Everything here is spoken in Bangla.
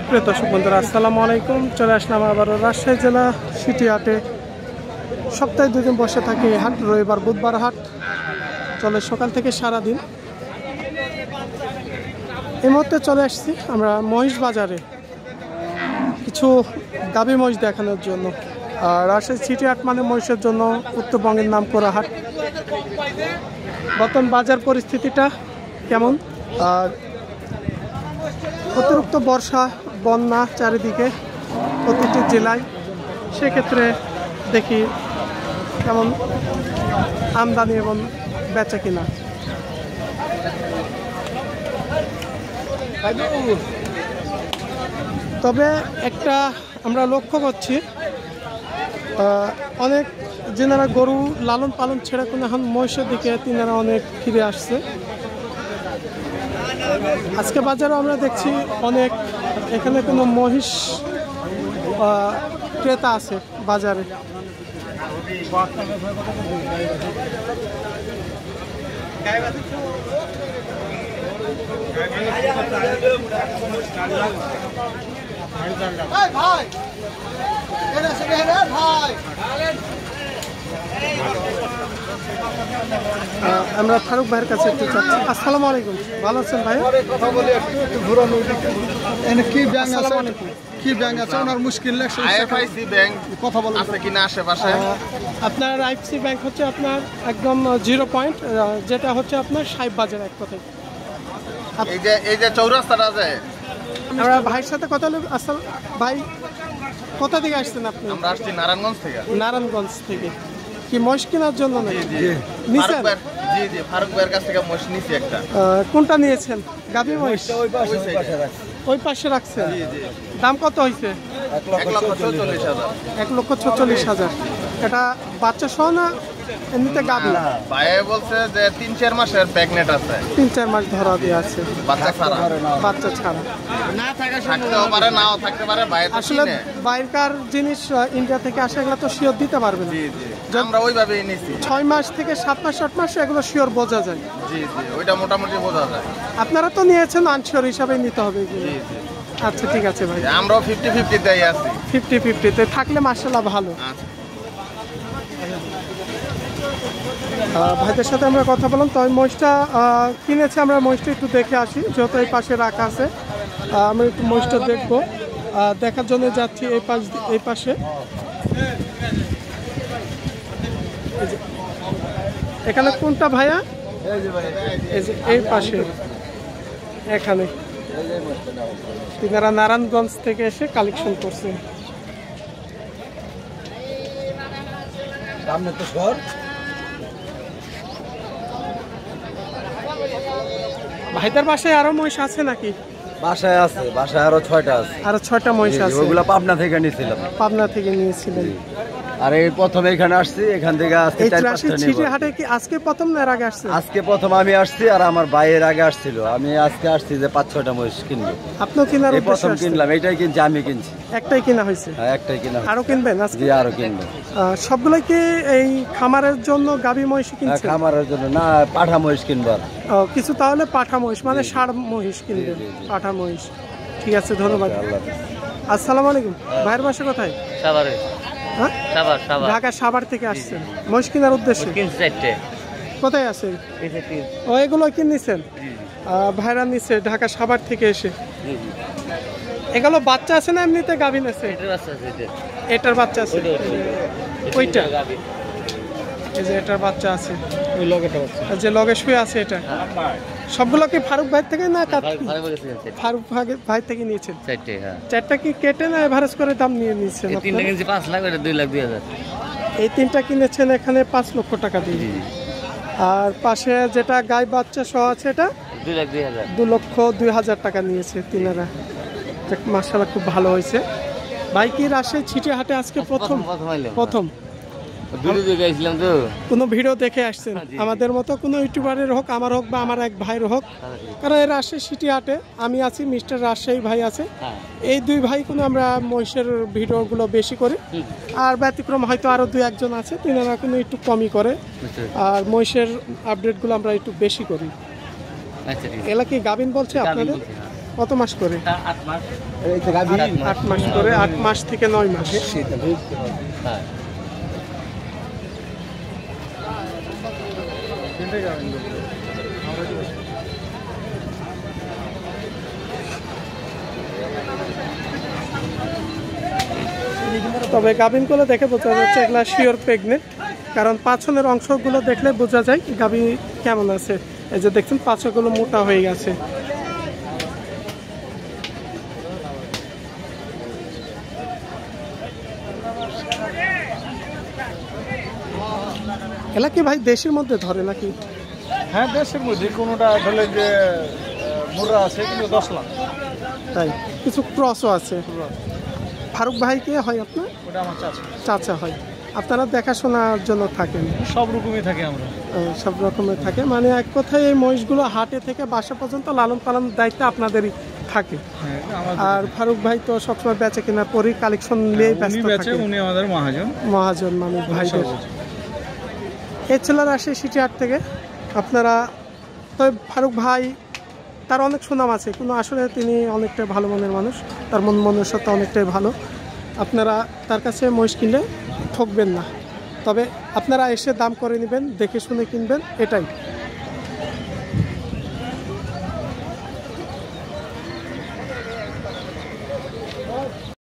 প্রিয় দর্শক বন্ধুরা, আসসালামু আলাইকুম। চলে আসলাম আবারও রাজশাহী জেলা সিটি হাটে। সপ্তাহে 2 দিন বসে থাকে এই হাট, রবিবার বুধবার হাট চলে সকাল থেকে সারাদিন। এই মুহূর্তে চলে আসছি আমরা মহিষ বাজারে কিছু গাভী মহিষ দেখানোর জন্য। আর রাজশাহী সিটি হাট মানে মহিষের জন্য উত্তরবঙ্গের নাম করা হাট। বর্তমান বাজার পরিস্থিতিটা কেমন, আর অতিরিক্ত বর্ষা বন্যা চারিদিকে প্রতিটি জেলায়, সেক্ষেত্রে দেখি কেমন আমদানি এবং বেচা কিনা। তবে একটা আমরা লক্ষ্য করছি, অনেক যেনারা গরু লালন পালন ছেড়ে কোনো এখন মহিষের দিকে তিনারা অনেক ফিরে আসছে। আজকে বাজারে আমরা দেখছি অনেক এখানে কোনো মহিষ ক্রেতা আছে বাজারে। আমরা ফারুক ভাইয়ের কাছে একটু চাচ্ছি। আসসালামু আলাইকুম, ভালো আছেন ভাই? কথা বলি একটু ঘুরানো এনে কি ব্যাংক আছে, কি ব্যাংক আছে ওনার মুশকিল লাগছে। আইএফআইসি ব্যাংক কথা বলেন আছে কিনা আশেপাশে? আপনার আইএফসি ব্যাংক হচ্ছে আপনার একদম 0 পয়েন্ট, যেটা হচ্ছে আপনার সাহেব বাজার এক কথায়। এই যে চৌরাস্তাটা আছে। আমরা ভাইয়ের সাথে কথা বলে। আসল ভাই, কোথা থেকে আসছেন আপনি? আমরা আসছি নারায়ণগঞ্জ থেকে। নারায়ণগঞ্জ থেকে কি মহিষ কেনার জন্য নাকি? ফারুক ভাইয়ের কাছ থেকে মহিষ নিছি একটা। কোনটা নিয়েছেন? গাভী মহিষ ওই পাশে রাখছেন। দাম কত হয়েছে? 1,46,000। 1,46,000। এটা বাচ্চা সহ না এমনিতে গাভী? ভাই বলছে যে 3-4 মাসের প্রেগনেন্ট আছে। 3-4 মাস ধরা দিয়ে আছে, বাচ্চা ছাড়া। বাচ্চা ছাড়া না থাকতেও পারে, নাও থাকতে পারে। আসলে বাইরেকার জিনিস ইন্ডিয়া থেকে আসে, এগুলো তো শিওর দিতে পারবেন। আমরা ওইভাবেই নিছি। 6 মাস থেকে 7 মাস 8 মাস এগুলো শিওর বোঝা যায়। জি জি, ওইটা মোটামুটি বোঝা যায়। আপনারা তো নিয়েছেন, আনশিওর হিসাবে নিতে হবে এগুলো। আচ্ছা ঠিক আছে ভাই, আমরাও 50-50 দেই আছি। 50-50 তে থাকলে মাশাআল্লাহ ভালো। ভাইদের সাথে আমরা কথা বললাম। তো মহিষটা কিনেছে, আমরা মহিষটা একটু দেখে আসি, যেহেতু এই পাশে রাখা আছে। আমরা একটু মহিষটা দেখবো, দেখার জন্য যাচ্ছি এই পাশে। এখানে কোনটা ভাইয়া? এই পাশে এখানে তিনারা নারায়ণগঞ্জ থেকে এসে কালেকশন করছে। ভাইদের বাসায় আরো মহিষ আছে নাকি? বাসায় আছে, বাসায় আরো 6টা আছে। আরো 6টা মহিষ আছে। ওগুলা পাবনা থেকে নিয়েছিলাম। পাবনা থেকে নিয়েছিলেন? আর এই প্রথম এখানে আসছি, এখান থেকে আজকে 4-5টা নিব। সিটি হাটে কি আজকে প্রথম না এর আগে আসছে? আজকে প্রথম আমি আসছি, আর আমার ভাইয়ের আগে আসছিল। আমি আজকে আসছি যে 5-6টা মহিষ কিনবো। আপনিও কেনার এই প্রথম কিনলাম, এটাই কিনছি, আমি কিনছি। একটাই কিনা হয়েছে? হ্যাঁ, একটাই কিনা। আরো কিনবেন আজকে? জি, আরো কিনবো। সবগুলাই কি এই খামারের জন্য গাভী মহিষ কিনছেন? খামারের জন্য না, পাঠা মহিষ কিনবো। কিছু তাহলে পাঠা মহিষ মানে ষাঁড় মহিষ কিনবেন, পাঠা মহিষ। ঠিক আছে, ধন্যবাদ। আসসালামু আলাইকুম। ভাইয়ের বাসা কোথায়? সাভারে। হ্যাঁ, ঢাকা সাভার থেকে আসছেন মহিষ কেনার উদ্দেশ্যে? কোথায় আছেন? ও এগুলো কিনেছেন? ভাইরা নিচ্ছে ঢাকা সাভার থেকে এসে। এগুলো বাচ্চা আছে না এমনিতে গাভীন আছে? এটার বাচ্চা আছে, ওইটা এই যে এটার বাচ্চা আছে, ওই লগেটা বাচ্চা যে লগে শুয়ে আছে। এটা সবগুলো কি ফারুক ভাই থেকে না? ফারুক ভাই থেকে নিয়েছেন? 4টা কি কেটে না এভারেজ করে দাম নিয়ে নিয়েছেন? 5 লাখ, 2,02,000। এই 3টা কিনেছেন এখানে 5 লক্ষ টাকা দিয়ে। আর পাশে যেটা গাই বাচ্চা সহ আছে এটা 2,02,000 টাকা নিয়েছে তিনারা। মাশাআল্লাহ, খুব ভালো হয়েছে। ভাই কি রাজশাহী সিটি হাটে আজকে প্রথম? কোনো ভিডিও দেখে আসছেন? আমাদের মতো কোনো ইউটিউবারের হোক, আমার হোক বা আমার এক ভাইয়ের হোক, কারণ এই রাজশাহী সিটি হাটে আমি আছি, মিস্টার রাজশাহী ভাই আছে, এই 2 ভাই কোনো আমরা মহিষের ভিডিওগুলো বেশি করি। আর ব্যতিক্রম হয়তো আরো 2-1 জন আছে, তিনারা কোনো একটু কমই করে। আর মহিষের আপডেটগুলো আমরা একটু বেশি করি। এলা কি গাবিন বলছে আপনাদের? কত মাস করে? 8 মাস। 8 মাস করে, 8 মাস থেকে 9 মাস। হ্যাঁ। তবে গাভিন গুলো দেখে বোঝা যাচ্ছে এগুলা শিওর প্রেগনেন্ট, কারণ পাছনের অংশগুলো দেখলে বোঝা যায় গাভি কেমন আছে। এই যে দেখছেন পাছগুলো মোটা হয়ে গেছে। এলা কি ভাই দেশের মধ্যে ধরে নাকি? হ্যাঁ দেশের মধ্যে কোনোটা ধরলে যে মুরা আছে কিন্তু 10 লাখ, তাই কিছু ক্রসও আছে। ফারুক ভাই কে হয় আপনার? ওটা আমার চাচা। চাচা হয়। আপনারা দেখাশোনার জন্য থাকেন? সব রকমই থাকে আমরা। সব রকমের থাকে, মানে এক কথায় এই মহিষগুলো হাটে থেকে বাসা পর্যন্ত লালন পালনের দায়িত্ব আপনাদেরই থাকে। আর ফারুক ভাই তো সবসময় বেচে কিনা পরি কালেকশন নিয়ে ব্যস্ত থাকে। উনি আমাদের মহাজন মানুষ ভাইদের। এই ছেলেরা আসে সিটি হাট থেকে। আপনারা তো ফারুক ভাই তার অনেক সুনাম আছে, কিন্তু আসলে তিনি অনেকটাই ভালো মনের মানুষ, তার মন মনুষ্যতা অনেকটাই ভালো। আপনারা তার কাছে মহিষ কিনলে ঠকবেন না, তবে আপনারা এসে দাম করে নেবেন, দেখে শুনে কিনবেন, এটাই।